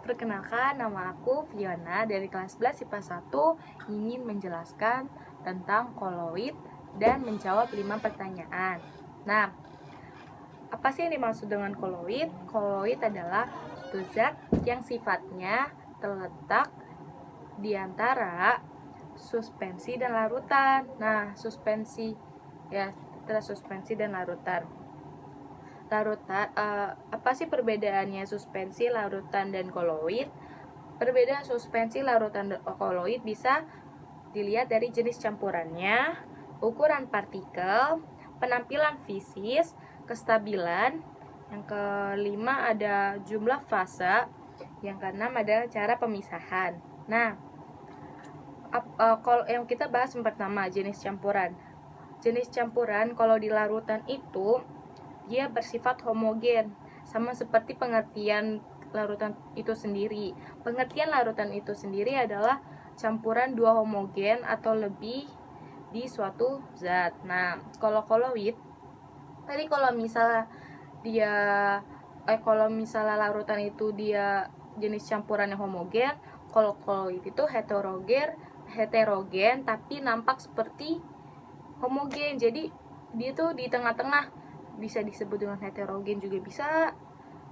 Perkenalkan, nama aku Fiona dari kelas 11 IPA 1 ingin menjelaskan tentang koloid dan menjawab 5 pertanyaan. Nah, apa sih yang dimaksud dengan koloid? Koloid adalah suatu zat yang sifatnya terletak di antara suspensi dan larutan. Nah, suspensi dan larutan. Apa sih perbedaannya suspensi, larutan, dan koloid? Perbedaan suspensi, larutan, dan koloid bisa dilihat dari jenis campurannya, ukuran partikel, penampilan fisis, kestabilan. Yang kelima ada jumlah fase. Yang keenam adalah cara pemisahan. Nah, kalau yang kita bahas yang pertama, jenis campuran. Jenis campuran kalau di larutan itu dia bersifat homogen, sama seperti pengertian larutan itu sendiri. Pengertian larutan itu sendiri adalah campuran dua homogen atau lebih di suatu zat. Nah, kalau koloid tadi kalau misalnya larutan itu dia jenis campuran yang homogen, kalau koloid itu heterogen tapi nampak seperti homogen. Jadi dia tuh di tengah-tengah, bisa disebut dengan heterogen juga bisa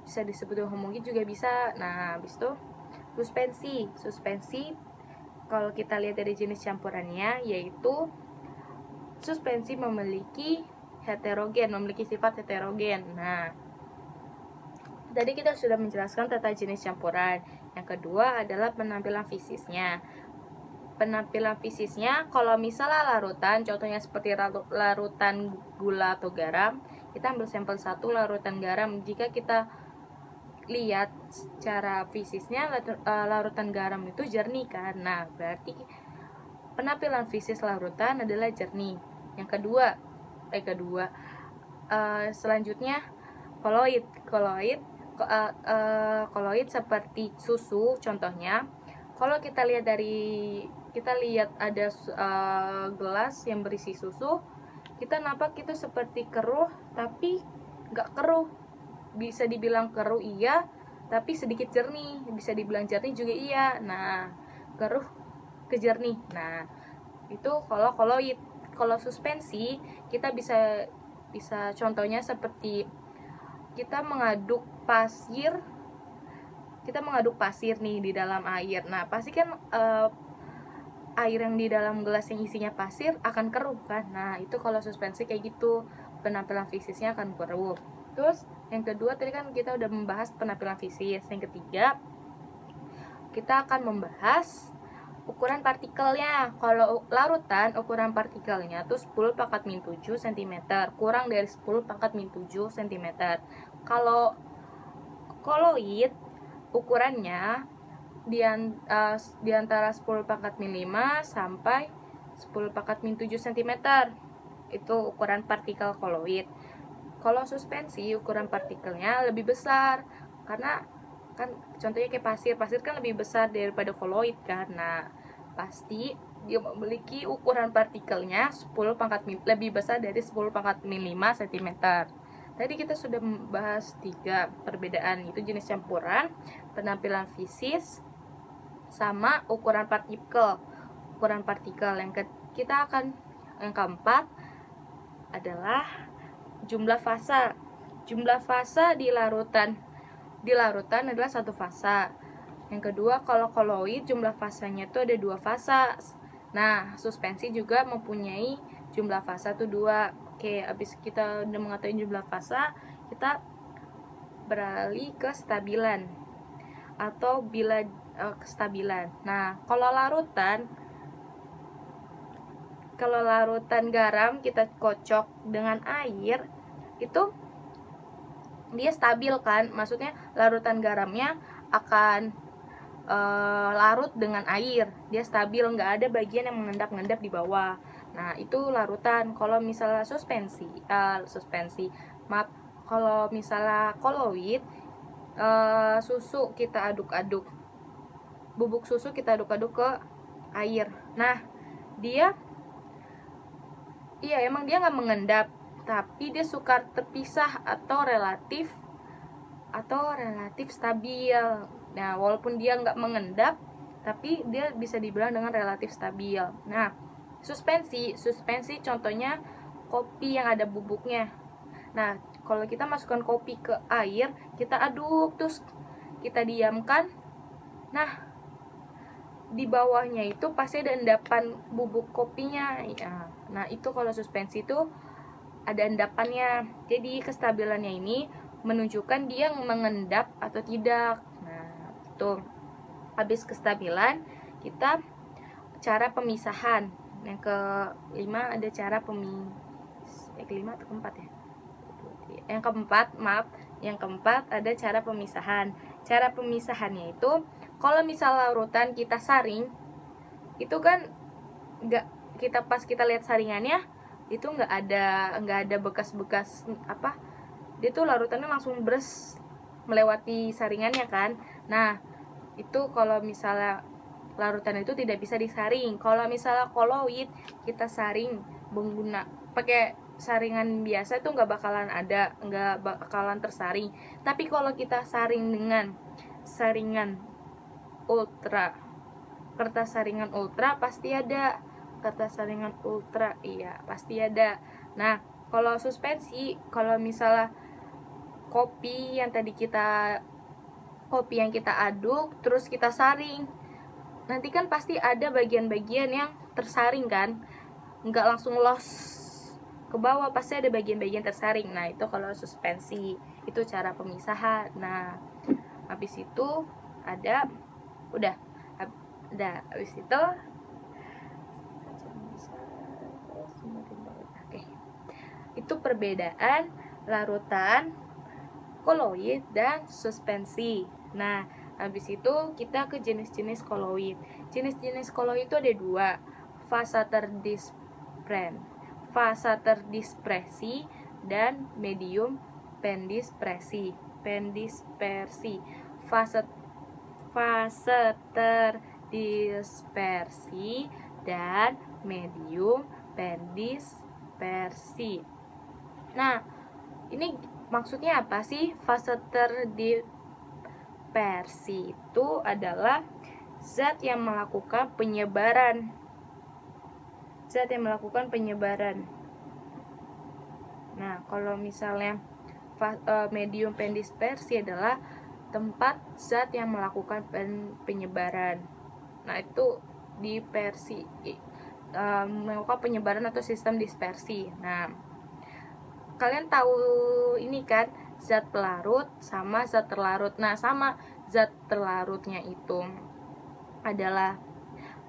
disebut dengan homogen juga bisa. Nah, habis itu suspensi kalau kita lihat dari jenis campurannya, yaitu suspensi memiliki sifat heterogen. Nah, tadi kita sudah menjelaskan tentang jenis campuran. Yang kedua adalah penampilan fisisnya. Penampilan fisisnya, kalau misalnya larutan, contohnya seperti larutan gula atau garam, kita ambil sampel 1 larutan garam. Jika kita lihat secara fisisnya, larutan garam itu jernih kan. Nah, berarti penampilan fisis larutan adalah jernih. Yang kedua, selanjutnya koloid seperti susu contohnya. Kalau kita lihat ada gelas yang berisi susu, kita nampak itu seperti keruh tapi nggak keruh. Bisa dibilang keruh iya, tapi sedikit jernih. Bisa dibilang jernih juga iya. Nah, keruh ke jernih. Nah, itu kalau koloid. Kalau suspensi, kita bisa contohnya seperti kita mengaduk pasir nih di dalam air. Nah, pasti kan air yang di dalam gelas yang isinya pasir akan keruh kan. Nah, itu kalau suspensi kayak gitu, penampilan fisisnya akan keruh. Terus yang kedua tadi kan kita udah membahas penampilan fisis. Yang ketiga, kita akan membahas ukuran partikelnya. Kalau larutan, ukuran partikelnya tuh 10⁻⁷ cm, kurang dari 10⁻⁷ cm. Kalau koloid, ukurannya di antara 10⁻⁵ sampai 10⁻⁷ cm. Itu ukuran partikel koloid. Kalau suspensi, ukuran partikelnya lebih besar, karena kan contohnya kayak pasir kan lebih besar daripada koloid kan. Nah, pasti dia memiliki ukuran partikelnya lebih besar dari 10⁻⁵ cm. Tadi kita sudah membahas 3 perbedaan, itu jenis campuran, penampilan fisis, sama ukuran partikel. Yang keempat adalah jumlah fase. Jumlah fase di larutan adalah 1 fase. Yang kedua, kalau koloid jumlah fasenya itu ada 2 fase. Nah, suspensi juga mempunyai jumlah fase itu 2. Oke, habis kita udah mengetahui jumlah fase, kita beralih ke stabilan atau kestabilan. Nah, kalau larutan garam kita kocok dengan air, itu dia stabil kan. Maksudnya larutan garamnya akan larut dengan air, dia stabil, nggak ada bagian yang mengendap-endap di bawah. Nah, itu larutan. Kalau misalnya kalau misalnya koloid, bubuk susu kita aduk-aduk ke air. Nah, emang dia nggak mengendap, tapi dia sukar terpisah atau relatif stabil. Nah, walaupun dia nggak mengendap, tapi dia bisa dibilang dengan relatif stabil. Nah, suspensi contohnya kopi yang ada bubuknya. Nah, kalau kita masukkan kopi ke air, kita aduk, terus kita diamkan. Nah, di bawahnya itu pasti ada endapan bubuk kopinya ya. Nah, itu kalau suspensi itu ada endapannya. Jadi kestabilannya ini menunjukkan dia mengendap atau tidak. Nah, itu habis kestabilan, kita cara pemisahan. Yang kelima ada cara kelima atau keempat ya? Yang keempat ada cara pemisahan. Cara pemisahannya itu, kalau misal larutan kita saring, itu kan pas kita lihat saringannya itu nggak ada bekas-bekas apa, dia tuh larutannya langsung melewati saringannya kan. Nah, itu kalau misalnya larutan itu tidak bisa disaring. Kalau misalnya koloid kita saring pakai saringan biasa itu nggak bakalan tersaring. Tapi kalau kita saring dengan saringan ultra, kertas saringan ultra pasti ada. Kertas saringan ultra, iya pasti ada. Nah, kalau suspensi, kalau misalnya kopi yang kita aduk terus kita saring, nanti kan pasti ada bagian-bagian yang tersaring kan, nggak langsung los ke bawah, pasti ada bagian-bagian tersaring. Nah, itu kalau suspensi, itu cara pemisahan. Nah, habis itu udah habis itu itu perbedaan larutan, koloid, dan suspensi. Nah, habis itu kita ke jenis-jenis koloid. Jenis-jenis koloid itu ada 2, fase terdispersi dan medium pendispersi. Fase terdispersi dan medium pendispersi. Nah, ini maksudnya apa sih? Fase terdispersi itu adalah zat yang melakukan penyebaran. Nah, kalau misalnya medium pendispersi adalah tempat zat yang melakukan penyebaran. Nah, itu melakukan penyebaran atau sistem dispersi. Nah, kalian tahu ini kan, zat pelarut sama zat terlarut. Nah, sama zat terlarutnya itu adalah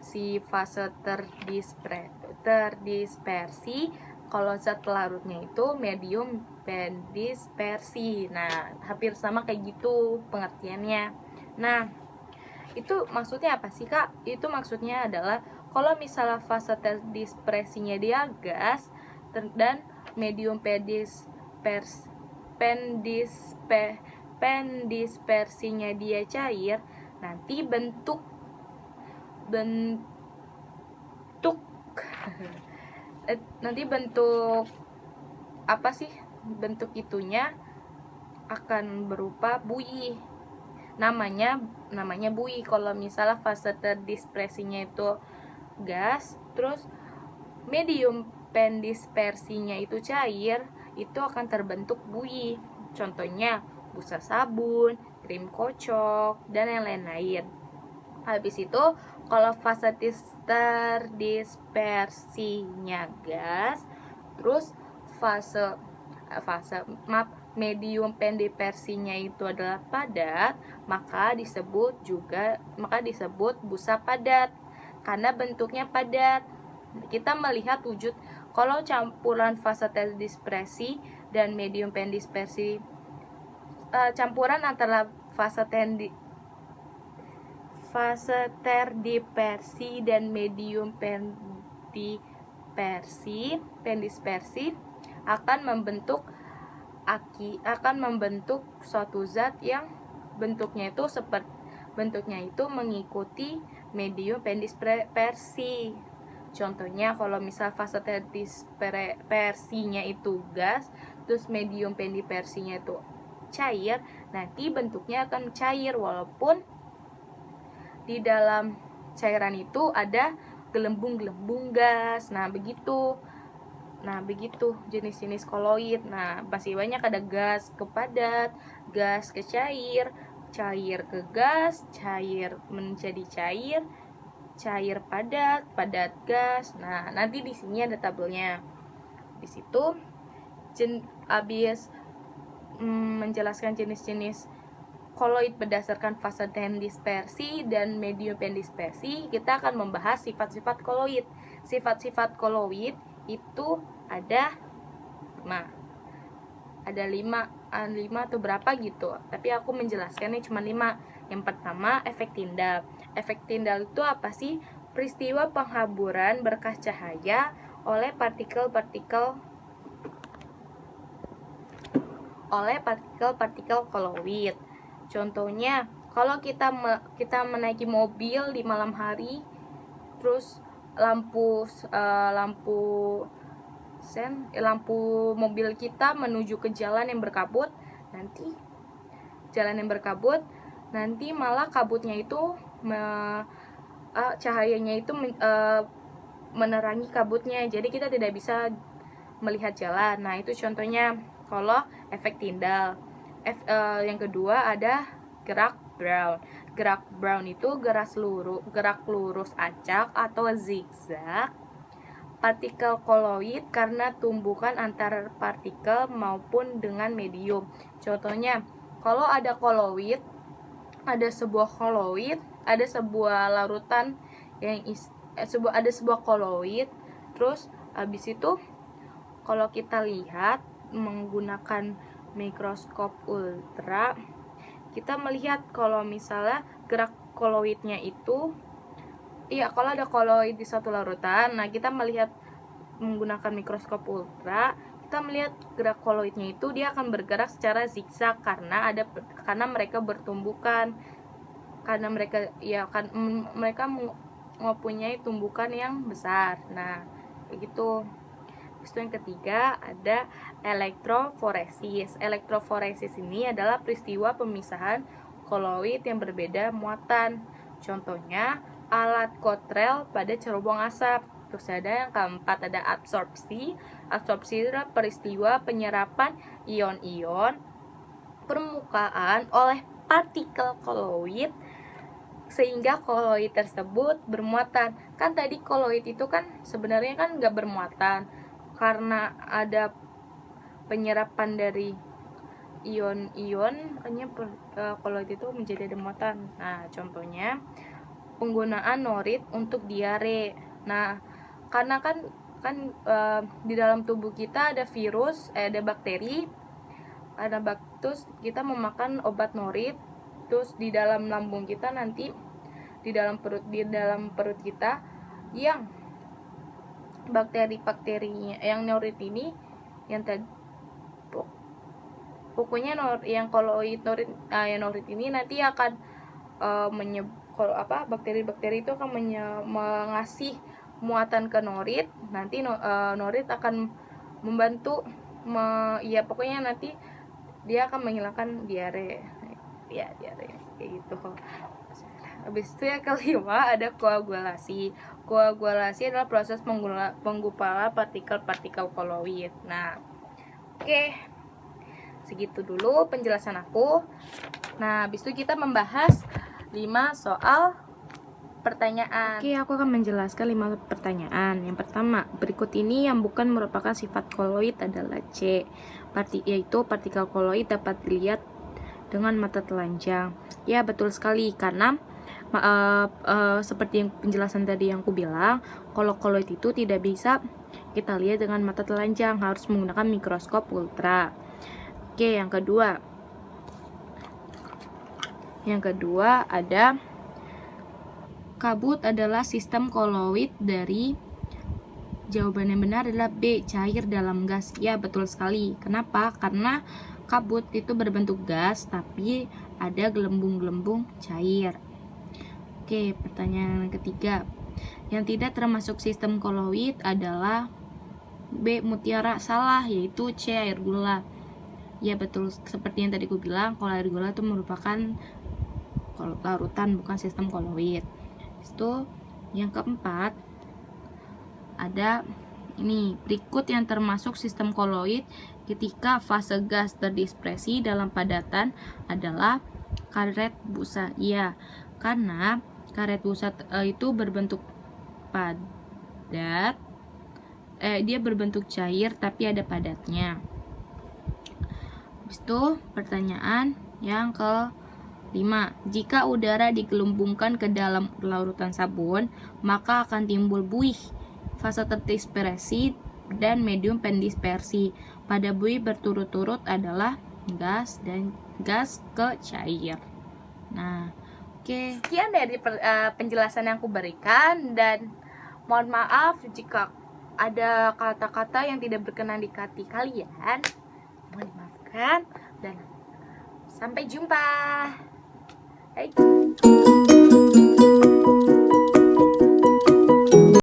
si fase terdispersi. Kalau zat pelarutnya itu medium pendispersi. Nah, hampir sama kayak gitu pengertiannya. Nah, itu maksudnya apa sih, Kak? Itu maksudnya adalah kalau misalnya fase terdispersinya dia gas dan medium pendispersinya dia cair, nanti bentuk apa sih, bentuk itunya akan berupa buih. Namanya buih kalau misalnya fase terdispersinya itu gas, terus medium pendispersinya itu cair, itu akan terbentuk buih. Contohnya busa sabun, krim kocok, dan yang lain-lain. Habis itu kalau fase terdispersinya gas, terus medium pendispersinya itu adalah padat, maka disebut busa padat karena bentuknya padat. Kita melihat wujud kalau campuran fase terdispersi dan medium pendispersi, campuran antara fase terdispersi dan medium pendispersi akan membentuk suatu zat yang bentuknya itu mengikuti medium pendispersi. Contohnya kalau misal fase terdispersinya itu gas, terus medium pendispersinya itu cair, nanti bentuknya akan cair walaupun di dalam cairan itu ada gelembung-gelembung gas. Nah, begitu jenis-jenis koloid. Nah, masih banyak, ada gas ke padat, gas ke cair, cair ke gas, cair menjadi cair, cair padat, padat gas. Nah, nanti di sini ada tabelnya. Di situ habis menjelaskan jenis-jenis koloid berdasarkan fase pendispersi dan medium pendispersi, kita akan membahas sifat-sifat koloid. Sifat-sifat koloid itu ada 5 atau berapa gitu, tapi aku menjelaskannya cuma 5. Yang pertama, efek tindal. Efek tindal itu apa sih? Peristiwa penghaburan berkas cahaya oleh partikel-partikel koloid. Contohnya, kalau kita menaiki mobil di malam hari, terus lampu mobil kita menuju ke jalan yang berkabut, nanti malah kabutnya itu cahayanya itu menerangi kabutnya, jadi kita tidak bisa melihat jalan. Nah, itu contohnya kalau efek tindal. Yang kedua ada gerak Brown. Gerak Brown itu gerak lurus acak atau zigzag partikel koloid karena tumbukan antar partikel maupun dengan medium. Contohnya, kalau ada sebuah larutan yang ada sebuah koloid, terus habis itu kalau kita lihat menggunakan mikroskop ultra, kita melihat kalau misalnya gerak koloidnya itu, kalau ada koloid di satu larutan, nah kita melihat menggunakan mikroskop ultra, kita melihat gerak koloidnya itu dia akan bergerak secara zigzag karena mereka bertumbukan, karena mereka mempunyai tumbukan yang besar. Nah, begitu. Terus yang ketiga ada elektroforesis. Elektroforesis ini adalah peristiwa pemisahan koloid yang berbeda muatan. Contohnya alat kotrel pada cerobong asap. Terus ada yang keempat ada absorpsi. Absorpsi adalah peristiwa penyerapan ion-ion permukaan oleh partikel koloid sehingga koloid tersebut bermuatan. Kan tadi koloid itu kan sebenarnya kan nggak bermuatan, karena ada penyerapan dari ion-ion, hanya koloid itu menjadi ada muatan. Nah, contohnya penggunaan norit untuk diare. Nah, karena kan di dalam tubuh kita ada virus, ada bakteri, terus kita memakan obat norit, terus di dalam lambung kita nanti di dalam perut kita yang bakteri-bakterinya yang norit ini yang tadi pokoknya yang koloid norit ini nanti akan bakteri-bakteri itu akan mengasih muatan ke norit. Nanti norit akan membantu pokoknya nanti dia akan menghilangkan diare kayak gitu. Habis itu yang kelima ada koagulasi. Koagulasi adalah proses penggumpalan partikel-partikel koloid. Nah, oke. Segitu dulu penjelasan aku. Nah, habis itu kita membahas 5 soal pertanyaan. Oke, aku akan menjelaskan 5 pertanyaan. Yang pertama, berikut ini yang bukan merupakan sifat koloid adalah C. Yaitu partikel koloid dapat dilihat dengan mata telanjang. Ya, betul sekali, karena seperti yang penjelasan tadi yang aku bilang, kalau koloid itu tidak bisa kita lihat dengan mata telanjang, harus menggunakan mikroskop ultra. Oke, yang kedua ada kabut adalah sistem koloid dari. Jawaban yang benar adalah B, cair dalam gas. Ya, betul sekali. Kenapa? Karena kabut itu berbentuk gas tapi ada gelembung-gelembung cair. Oke, pertanyaan yang ketiga. Yang tidak termasuk sistem koloid adalah B, mutiara. Salah, yaitu C, air gula. Ya, betul seperti yang tadi aku bilang, kalau air gula itu merupakan larutan, bukan sistem koloid. Itu yang keempat ada ini, berikut yang termasuk sistem koloid ketika fase gas terdispersi dalam padatan adalah karet busa. Iya, karena karet busa itu berbentuk padat, dia berbentuk cair tapi ada padatnya. Habis itu pertanyaan yang ke-5, jika udara digelembungkan ke dalam larutan sabun, maka akan timbul buih, fase terdispersi, dan medium pendispersi. Pada buih berturut-turut adalah gas dan gas ke cair. Nah, oke. Sekian dari penjelasan yang aku berikan, dan mohon maaf jika ada kata-kata yang tidak berkenan di hati kalian. Mohon dimaafkan dan sampai jumpa. Hai.